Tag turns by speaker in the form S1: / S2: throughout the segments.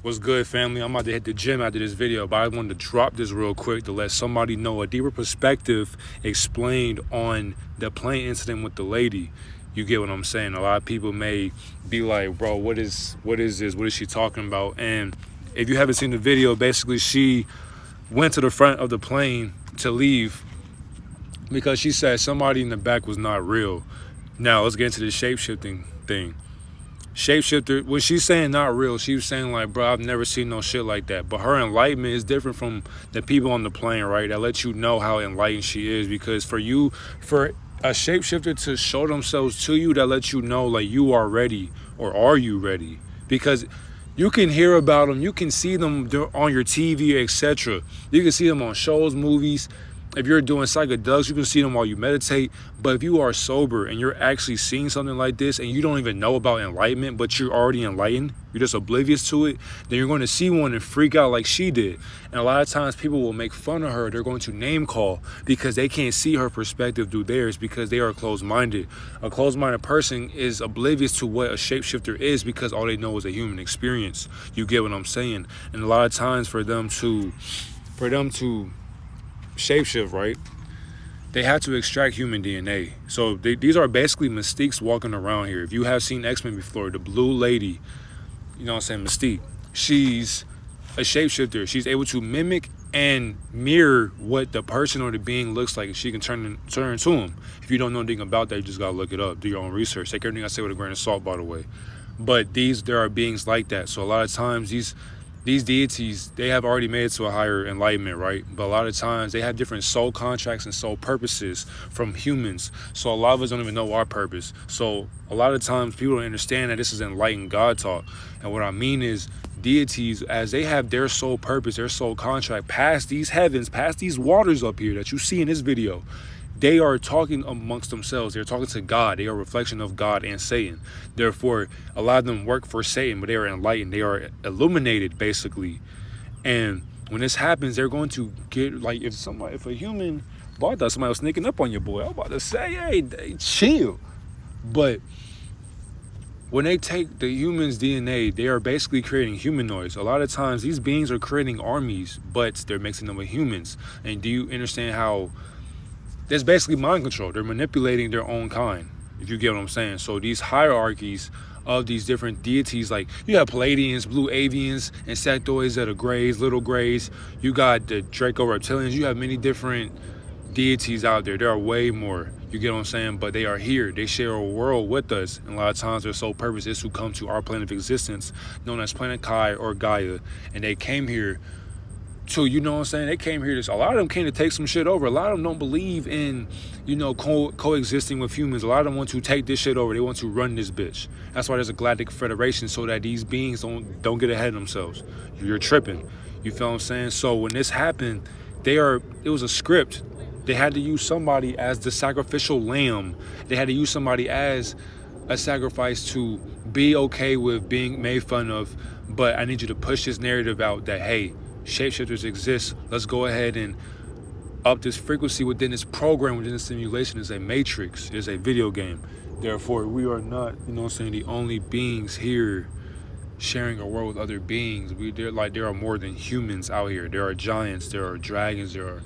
S1: What's good, family? I'm about to hit the gym after this video, but I wanted to drop this real quick to let somebody know a deeper perspective explained on the plane incident with the lady. You get what I'm saying? A lot of people may be like, bro, what is this? What is she talking about? And if you haven't seen the video, basically she went to the front of the plane to leave because she said somebody in the back was not real. Now, let's get into the shape-shifting thing. Shapeshifter, when she's saying not real, she was saying like, bro, I've never seen no shit like that. But her enlightenment is different from the people on the plane, right? That let you know how enlightened she is. Because for a shapeshifter to show themselves to you, that lets you know like you are ready, or are you ready? Because you can hear about them, you can see them on your TV, etc. You can see them on shows, movies. If you're doing psychedelics, you can see them while you meditate. But if you are sober and you're actually seeing something like this and you don't even know about enlightenment, but you're already enlightened, you're just oblivious to it, then you're going to see one and freak out like she did. And a lot of times people will make fun of her. They're going to name call because they can't see her perspective through theirs because they are closed-minded. A closed-minded person is oblivious to what a shapeshifter is because all they know is a human experience. You get what I'm saying? And a lot of times for them to shapeshift, right? They have to extract human DNA. So these are basically Mystiques walking around here. If you have seen X-Men before, the blue lady, you know what I'm saying, Mystique, she's a shapeshifter. She's able to mimic and mirror what the person or the being looks like, and she can turn into them. If you don't know anything about that, you just gotta look it up, do your own research. Take everything I say with a grain of salt, by the way. But there are beings like that. So a lot of times these deities, they have already made it to a higher enlightenment, right? But a lot of times they have different soul contracts and soul purposes from humans. So a lot of us don't even know our purpose. So a lot of times people don't understand that this is enlightened God talk. And what I mean is deities, as they have their soul purpose, their soul contract past these heavens, past these waters up here that you see in this video, they are talking amongst themselves. They're talking to God. They are a reflection of God and Satan. Therefore, a lot of them work for Satan, but they are enlightened. They are illuminated, basically. And when this happens, they're going to get, like, if a human, boy, I thought somebody was sneaking up on your boy. I was about to say, hey, chill. But when they take the human's DNA, they are basically creating humanoids. A lot of times, these beings are creating armies, but they're mixing them with humans. And do you understand how that's basically mind control? They're manipulating their own kind, if you get what I'm saying. So these hierarchies of these different deities, like you have Palladians, blue avians, insectoids that are grays, little grays. You got the Draco reptilians. You have many different deities out there. There are way more, you get what I'm saying? But they are here. They share a world with us. And a lot of times their sole purpose is to come to our plane of existence, known as Planet Kai or Gaia. And they came here to, you know what I'm saying, they came here a lot of them came to take some shit over. A lot of them don't believe in, you know, coexisting with humans. A lot of them want to take this shit over. They want to run this bitch. That's why there's a galactic federation, so that these beings don't get ahead of themselves. You're tripping. You feel what I'm saying? So when this happened, it was a script. They had to use somebody as the sacrificial lamb. They had to use somebody as a sacrifice to be okay with being made fun of. But I need you to push this narrative out that, hey, shapeshifters exist. Let's go ahead and up this frequency within this program, within this simulation. Is a matrix, is a video game. Therefore, we are not, you know what I'm saying, the only beings here sharing a world with other beings. There are more than humans out here. There are giants, there are dragons, there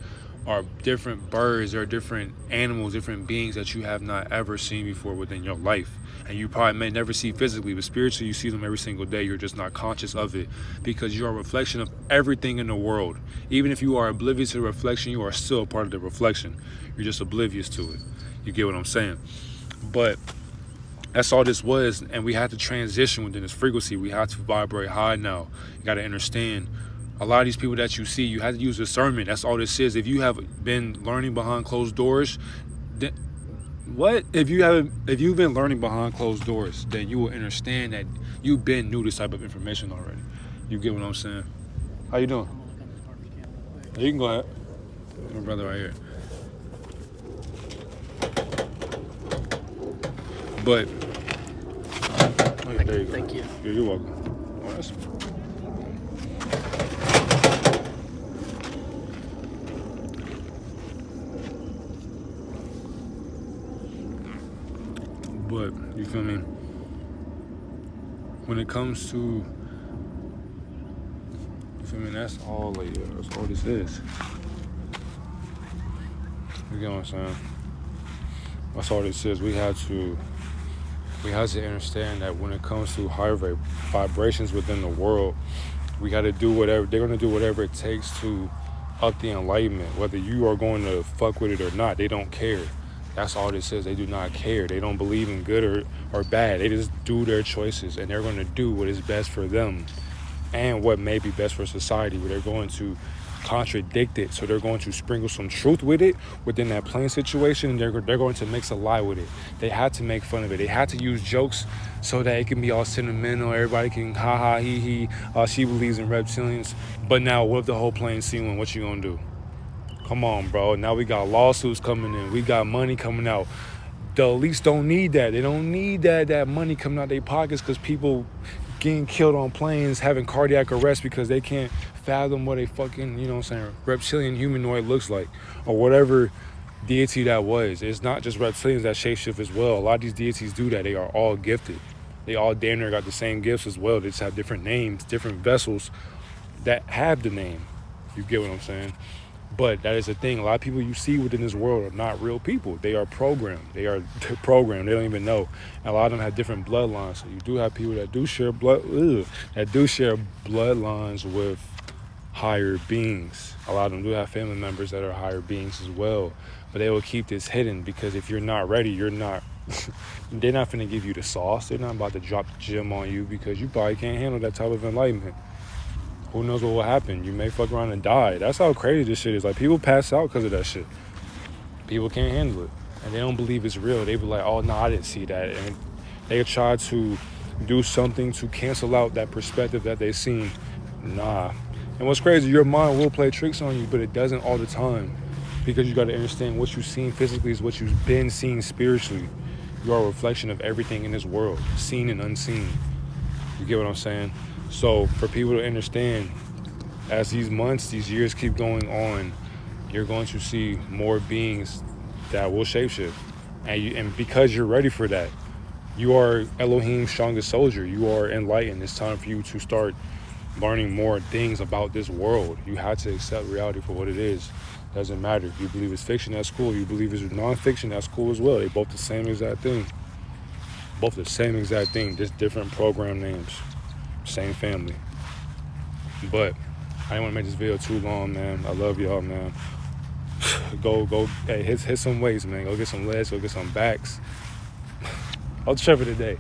S1: are different birds, there are different animals, different beings that you have not ever seen before within your life. And you probably may never see physically, but spiritually you see them every single day. You're just not conscious of it because you are a reflection of everything in the world. Even if you are oblivious to the reflection, you are still a part of the reflection. You're just oblivious to it. You get what I'm saying? But that's all this was, and we had to transition within this frequency. We had to vibrate high now. You got to understand, a lot of these people that you see, you have to use discernment. That's all this is. If you have been learning behind closed doors, then if you've been learning behind closed doors, then you will understand that you've been knew this type of information already. You get what I'm saying? How you doing? You can go ahead. My brother right here. But there you go.
S2: Thank you.
S1: Yeah, you're welcome. Oh, that's... But you feel me? When it comes to You feel me? That's all that's all this is. You get what I'm saying? That's all this is. We have to understand that when it comes to higher vibrations within the world, we got to do whatever. They're going to do whatever it takes to up the enlightenment. Whether you are going to fuck with it or not, they don't care. That's all this is. They do not care. They don't believe in good or bad. They just do their choices, and they're going to do what is best for them and what may be best for society, where they're going to contradict it. So they're going to sprinkle some truth with it within that plain situation, and they're going to mix a lie with it. They had to make fun of it. They had to use jokes so that it can be all sentimental. Everybody can ha ha he he. She believes in reptilians. But now, what if the whole plane scene? What you gonna do? Come on, bro. Now we got lawsuits coming in. We got money coming out. The elites don't need that. They don't need that money coming out their pockets because people getting killed on planes, having cardiac arrest because they can't fathom what a fucking, you know what I'm saying, reptilian humanoid looks like, or whatever deity that was. It's not just reptilians that shapeshift as well. A lot of these deities do that. They are all gifted. They all damn near got the same gifts as well. They just have different names, different vessels that have the name. You get what I'm saying? But that is the thing. A lot of people you see within this world are not real people. They are programmed. They're programmed. They don't even know. And a lot of them have different bloodlines. So you do have people that do share bloodlines with higher beings. A lot of them do have family members that are higher beings as well. But they will keep this hidden because if you're not ready, they're not finna give you the sauce. They're not about to drop the gem on you because you probably can't handle that type of enlightenment. Who knows what will happen? You may fuck around and die. That's how crazy this shit is. Like, people pass out because of that shit. People can't handle it. And they don't believe it's real. They be like, oh, no, I didn't see that. And they try to do something to cancel out that perspective that they seen. Nah. And what's crazy, your mind will play tricks on you, but it doesn't all the time. Because you got to understand what you've seen physically is what you've been seeing spiritually. You are a reflection of everything in this world, seen and unseen. You get what I'm saying? So for people to understand, as these months, these years keep going on, you're going to see more beings that will shapeshift. And because you're ready for that, you are Elohim's strongest soldier. You are enlightened. It's time for you to start learning more things about this world. You have to accept reality for what it is. Doesn't matter. If you believe it's fiction, that's cool. You believe it's non-fiction, that's cool as well. They both the same exact thing. Both the same exact thing, just different program names. Same family. But I didn't want to make this video too long, man. I love y'all, man. Go, hey, hit some weights, man. Go get some legs, go get some backs. I'll trip it today.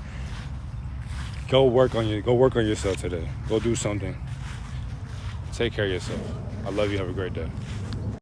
S1: Go work on yourself today. Go do something. Take care of yourself. I love you. Have a great day.